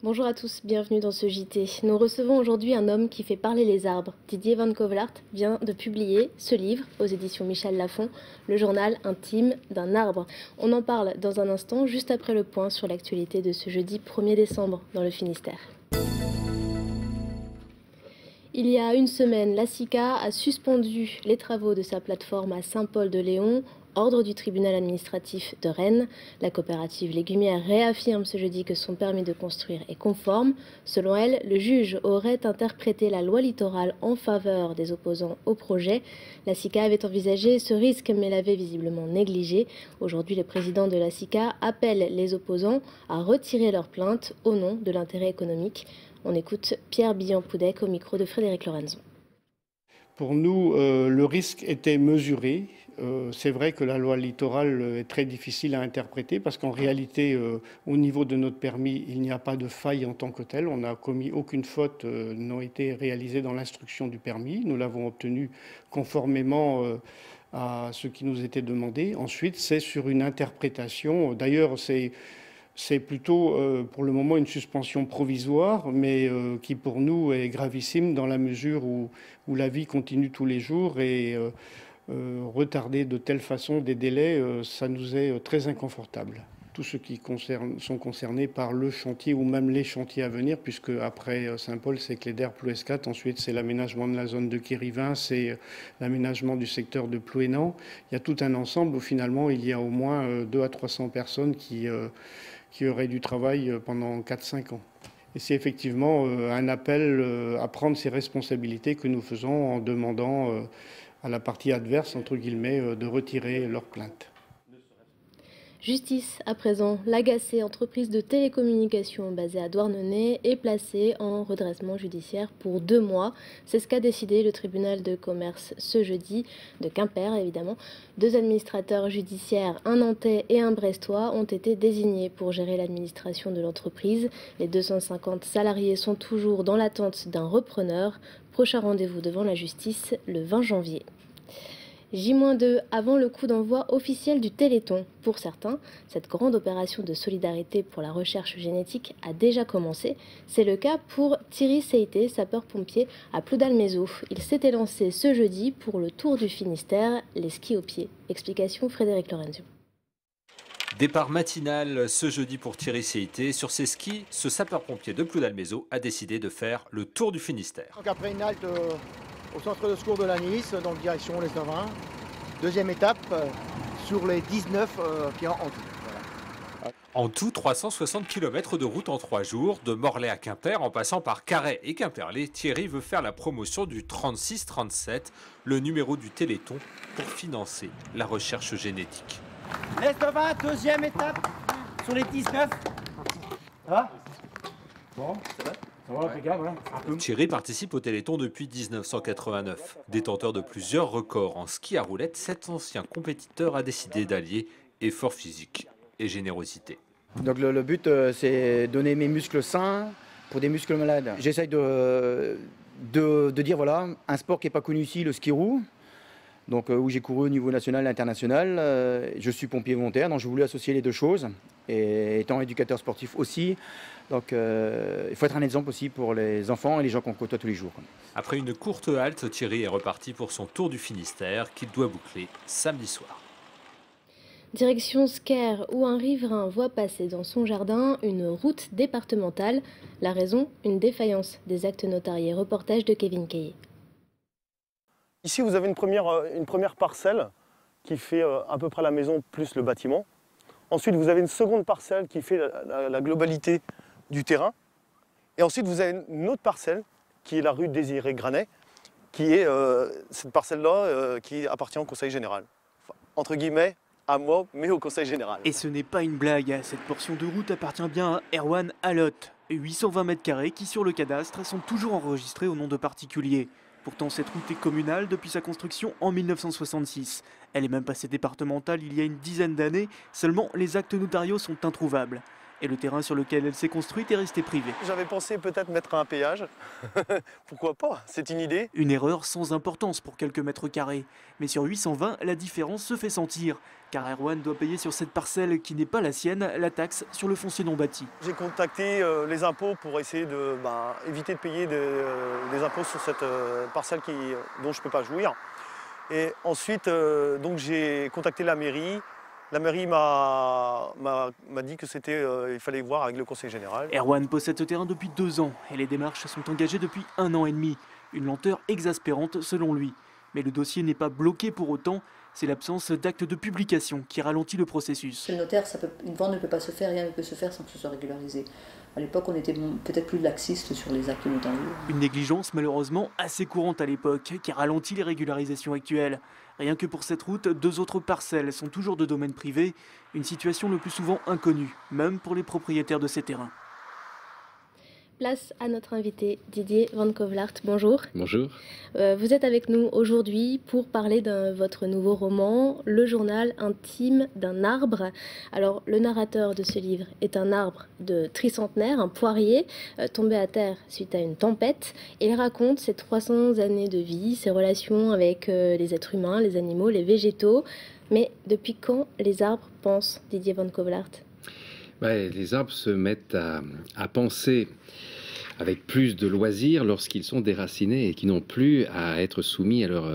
Bonjour à tous, bienvenue dans ce JT. Nous recevons aujourd'hui un homme qui fait parler les arbres. Didier Van Kovelaert vient de publier ce livre aux éditions Michel Lafon, le journal intime d'un arbre. On en parle dans un instant, juste après le point sur l'actualité de ce jeudi 1er décembre dans le Finistère. Il y a une semaine, la SICA a suspendu les travaux de sa plateforme à Saint-Paul-de-Léon, ordre du tribunal administratif de Rennes. La coopérative légumière réaffirme ce jeudi que son permis de construire est conforme. Selon elle, le juge aurait interprété la loi littorale en faveur des opposants au projet. La SICA avait envisagé ce risque mais l'avait visiblement négligé. Aujourd'hui, le président de la SICA appelle les opposants à retirer leur plainte au nom de l'intérêt économique. On écoute Pierre Billan-Poudec au micro de Frédéric Lorenzo. Pour nous, le risque était mesuré. C'est vrai que la loi littorale est très difficile à interpréter parce qu'en réalité, au niveau de notre permis, il n'y a pas de faille en tant que telle. On n'a commis aucune faute, n'ont été réalisées dans l'instruction du permis. Nous l'avons obtenu conformément à ce qui nous était demandé. Ensuite, c'est sur une interprétation. D'ailleurs, c'est plutôt pour le moment une suspension provisoire, mais qui pour nous est gravissime dans la mesure où la vie continue tous les jours et retarder de telle façon des délais, ça nous est très inconfortable. Tous ceux qui sont concernés par le chantier ou même les chantiers à venir, puisque après Saint-Paul, c'est Cléder, Plouescat, ensuite c'est l'aménagement de la zone de Quérivin, c'est l'aménagement du secteur de Plouénan. Il y a tout un ensemble où finalement il y a au moins 200 à 300 personnes qui auraient du travail pendant 4-5 ans. Et c'est effectivement un appel à prendre ses responsabilités que nous faisons en demandant à la partie adverse, entre guillemets, de retirer leur plainte. Justice, à présent, l'Agacé, entreprise de télécommunications basée à Douarnenez, est placée en redressement judiciaire pour 2 mois. C'est ce qu'a décidé le tribunal de commerce ce jeudi, de Quimper évidemment. 2 administrateurs judiciaires, un Nantais et un Brestois, ont été désignés pour gérer l'administration de l'entreprise. Les 250 salariés sont toujours dans l'attente d'un repreneur. Prochain rendez-vous devant la justice le 20 janvier. J-2 avant le coup d'envoi officiel du Téléthon. Pour certains, cette grande opération de solidarité pour la recherche génétique a déjà commencé. C'est le cas pour Thierry Seité, sapeur-pompier à Ploudalmézeau. Il s'était lancé ce jeudi pour le Tour du Finistère, les skis au pied. Explication Frédéric Lorenzo. Départ matinal ce jeudi pour Thierry Seité. Sur ses skis, ce sapeur-pompier de Ploudalmézeau a décidé de faire le Tour du Finistère. Donc après une halte au centre de secours de la Nice, dans la direction Les Avins. Deuxième étape sur les 19 qui en tout. Voilà. En tout, 360 km de route en 3 jours, de Morlaix à Quimper, en passant par Carhaix et Quimperlé. Thierry veut faire la promotion du 36-37, le numéro du Téléthon, pour financer la recherche génétique. Les Avins, deuxième étape sur les 19. Ça va? Bon, ça va? Thierry participe au Téléthon depuis 1989. Détenteur de plusieurs records en ski à roulettes, cet ancien compétiteur a décidé d'allier effort physique et générosité. Donc le but, c'est donner mes muscles sains pour des muscles malades. J'essaye de dire, voilà, un sport qui n'est pas connu ici, le ski roue. Donc, où j'ai couru au niveau national et international. Je suis pompier volontaire, donc je voulais associer les deux choses. Et étant éducateur sportif aussi, donc il faut être un exemple aussi pour les enfants et les gens qu'on côtoie tous les jours. Après une courte halte, Thierry est reparti pour son Tour du Finistère qu'il doit boucler samedi soir. Direction Sker, où un riverain voit passer dans son jardin une route départementale. La raison, une défaillance des actes notariés. Reportage de Kevin Caillé. Ici, vous avez une première parcelle qui fait à peu près la maison plus le bâtiment. Ensuite, vous avez une seconde parcelle qui fait la globalité du terrain. Et ensuite, vous avez une autre parcelle qui est la rue Désiré Granet, qui est cette parcelle-là qui appartient au Conseil général. Enfin, entre guillemets, à moi, mais au Conseil général. Et ce n'est pas une blague, cette portion de route appartient bien à Erwan Allot. 820 mètres carrés qui, sur le cadastre, sont toujours enregistrés au nom de particuliers. Pourtant, cette route est communale depuis sa construction en 1966. Elle est même passée départementale il y a une dizaine d'années, seulement les actes notariaux sont introuvables. Et le terrain sur lequel elle s'est construite est resté privé. J'avais pensé peut-être mettre un péage. Pourquoi pas? C'est une idée. Une erreur sans importance pour quelques mètres carrés. Mais sur 820, la différence se fait sentir. Car Erwan doit payer sur cette parcelle qui n'est pas la sienne, la taxe sur le foncier non bâti. J'ai contacté les impôts pour essayer de éviter de payer des impôts sur cette parcelle dont je ne peux pas jouir. Et ensuite, donc j'ai contacté la mairie. La mairie m'a dit que il fallait voir avec le conseil général. Erwan possède ce terrain depuis 2 ans et les démarches sont engagées depuis 1 an et demi. Une lenteur exaspérante selon lui. Mais le dossier n'est pas bloqué pour autant. C'est l'absence d'acte de publication qui ralentit le processus. Chez le notaire, une vente ne peut pas se faire, rien ne peut se faire sans que ce soit régularisé. À l'époque, on était peut-être plus laxiste sur les actes notariés. Une négligence malheureusement assez courante à l'époque qui ralentit les régularisations actuelles. Rien que pour cette route, 2 autres parcelles sont toujours de domaine privé, une situation le plus souvent inconnue, même pour les propriétaires de ces terrains. Place à notre invité Didier Van Kovelaert. Bonjour. Bonjour. Vous êtes avec nous aujourd'hui pour parler de votre nouveau roman, Le journal intime d'un arbre. Alors, le narrateur de ce livre est un arbre de tricentenaire, un poirier, tombé à terre suite à une tempête. Et il raconte ses 300 années de vie, ses relations avec les êtres humains, les animaux, les végétaux. Mais depuis quand les arbres pensent, Didier Van Kovelaert ? Les arbres se mettent à penser avec plus de loisirs lorsqu'ils sont déracinés et qui n'ont plus à être soumis à leur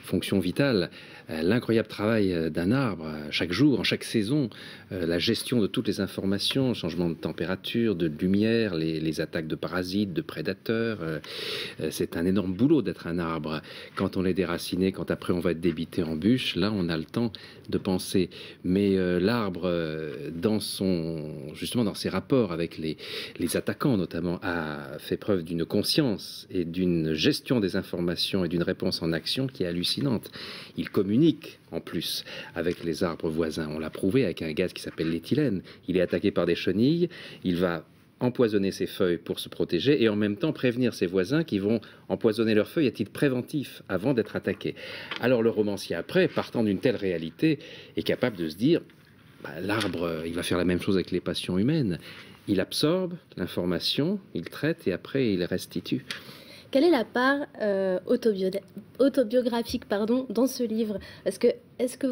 fonction vitale. L'incroyable travail d'un arbre, chaque jour, en chaque saison, la gestion de toutes les informations, changement de température, de lumière, les attaques de parasites, de prédateurs. C'est un énorme boulot d'être un arbre. Quand on est déraciné, quand après on va être débité en bûche, là on a le temps de penser. Mais l'arbre, justement dans ses rapports avec les attaquants notamment, a fait preuve d'une conscience et d'une gestion des informations et d'une réponse en action qui est hallucinante. Il communique en plus avec les arbres voisins. On l'a prouvé avec un gaz qui s'appelle l'éthylène. Il est attaqué par des chenilles, il va empoisonner ses feuilles pour se protéger et en même temps prévenir ses voisins qui vont empoisonner leurs feuilles à titre préventif avant d'être attaqués. Alors le romancier après, partant d'une telle réalité, est capable de se dire l'arbre, il va faire la même chose avec les passions humaines. Il absorbe l'information, il traite et après il restitue. Quelle est la part autobiographique dans ce livre? Est-ce que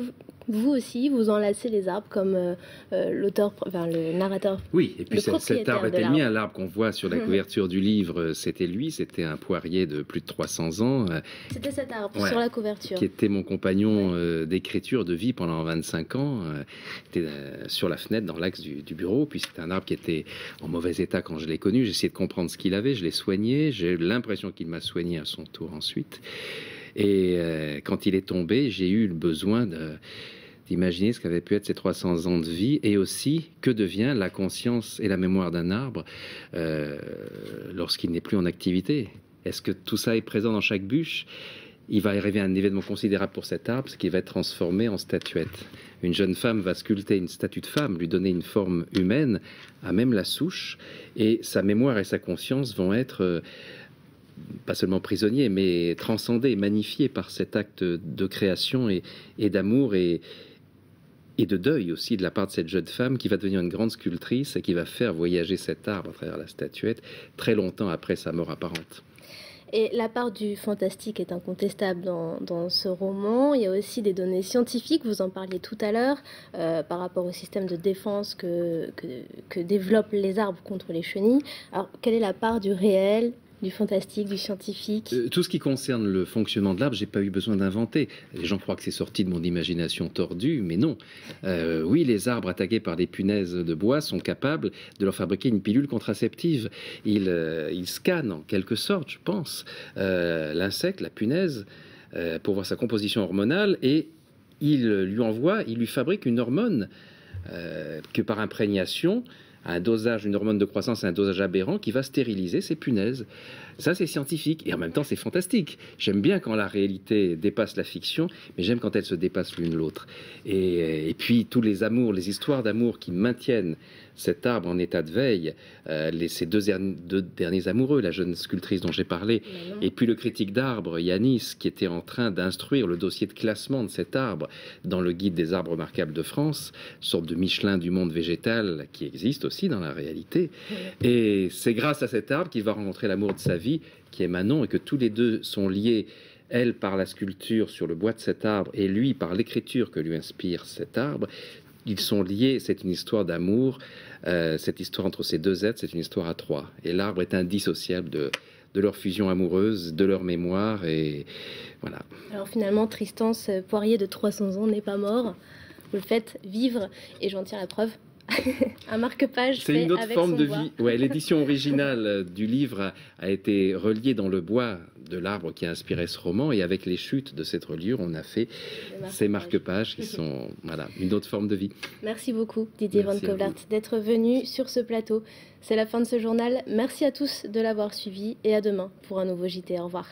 vous aussi, vous enlacez les arbres comme le narrateur? Oui, et puis cet arbre était le mien. L'arbre qu'on voit sur la couverture du livre, c'était lui. C'était un poirier de plus de 300 ans. C'était cet arbre sur la couverture. Qui était mon compagnon d'écriture, de vie pendant 25 ans. Était sur la fenêtre dans l'axe du bureau. Puis c'était un arbre qui était en mauvais état quand je l'ai connu. J'ai essayé de comprendre ce qu'il avait. Je l'ai soigné. J'ai eu l'impression qu'il m'a soigné à son tour ensuite. Et quand il est tombé, j'ai eu le besoin d'imaginer ce qu'avaient pu être ces 300 ans de vie et aussi que devient la conscience et la mémoire d'un arbre lorsqu'il n'est plus en activité. Est-ce que tout ça est présent dans chaque bûche? Il va arriver un événement considérable pour cet arbre, c'est qu'il va être transformé en statuette. Une jeune femme va sculpter une statue de femme, lui donner une forme humaine, à même la souche, et sa mémoire et sa conscience vont être pas seulement prisonniers, mais transcendés, magnifiés par cet acte de création et d'amour et de deuil aussi de la part de cette jeune femme qui va devenir une grande sculptrice et qui va faire voyager cet arbre à travers la statuette très longtemps après sa mort apparente. Et la part du fantastique est incontestable dans ce roman. Il y a aussi des données scientifiques, vous en parliez tout à l'heure, par rapport au système de défense que développent les arbres contre les chenilles. Alors, quelle est la part du réel, du fantastique, du scientifique? Tout ce qui concerne le fonctionnement de l'arbre, j'ai pas eu besoin d'inventer. Les gens croient que c'est sorti de mon imagination tordue, mais non. Oui, les arbres attaqués par des punaises de bois sont capables de leur fabriquer une pilule contraceptive. Ils scannent en quelque sorte, je pense, l'insecte, la punaise, pour voir sa composition hormonale et ils lui fabriquent une hormone que par imprégnation, un dosage, une hormone de croissance, un dosage aberrant qui va stériliser ces punaises. Ça, c'est scientifique. Et en même temps, c'est fantastique. J'aime bien quand la réalité dépasse la fiction, mais j'aime quand elles se dépassent l'une l'autre. Et puis, tous les amours, les histoires d'amour qui maintiennent cet arbre en état de veille, ces deux derniers amoureux, la jeune sculptrice dont j'ai parlé, et puis le critique d'arbres, Yanis, qui était en train d'instruire le dossier de classement de cet arbre dans le guide des arbres remarquables de France, sorte de Michelin du monde végétal qui existe aussi dans la réalité. Et c'est grâce à cet arbre qu'il va rencontrer l'amour de sa vie, qui est Manon, et que tous les deux sont liés, elle par la sculpture sur le bois de cet arbre, et lui par l'écriture que lui inspire cet arbre. Ils sont liés, c'est une histoire d'amour, cette histoire entre ces deux êtres, c'est une histoire à trois. Et l'arbre est indissociable de leur fusion amoureuse, de leur mémoire, et voilà. Alors finalement, Tristan, ce poirier de 300 ans n'est pas mort. Vous le faites vivre, et j'en tiens la preuve. Un marque-page fait C'est une autre avec forme son de bois. vie. Ouais, l'édition originale du livre a été reliée dans le bois de l'arbre qui a inspiré ce roman, et avec les chutes de cette reliure, on a fait ces marque-pages qui sont voilà, une autre forme de vie. Merci beaucoup Didier Van Kovlart d'être venu sur ce plateau. C'est la fin de ce journal. Merci à tous de l'avoir suivi et à demain pour un nouveau JT. Au revoir.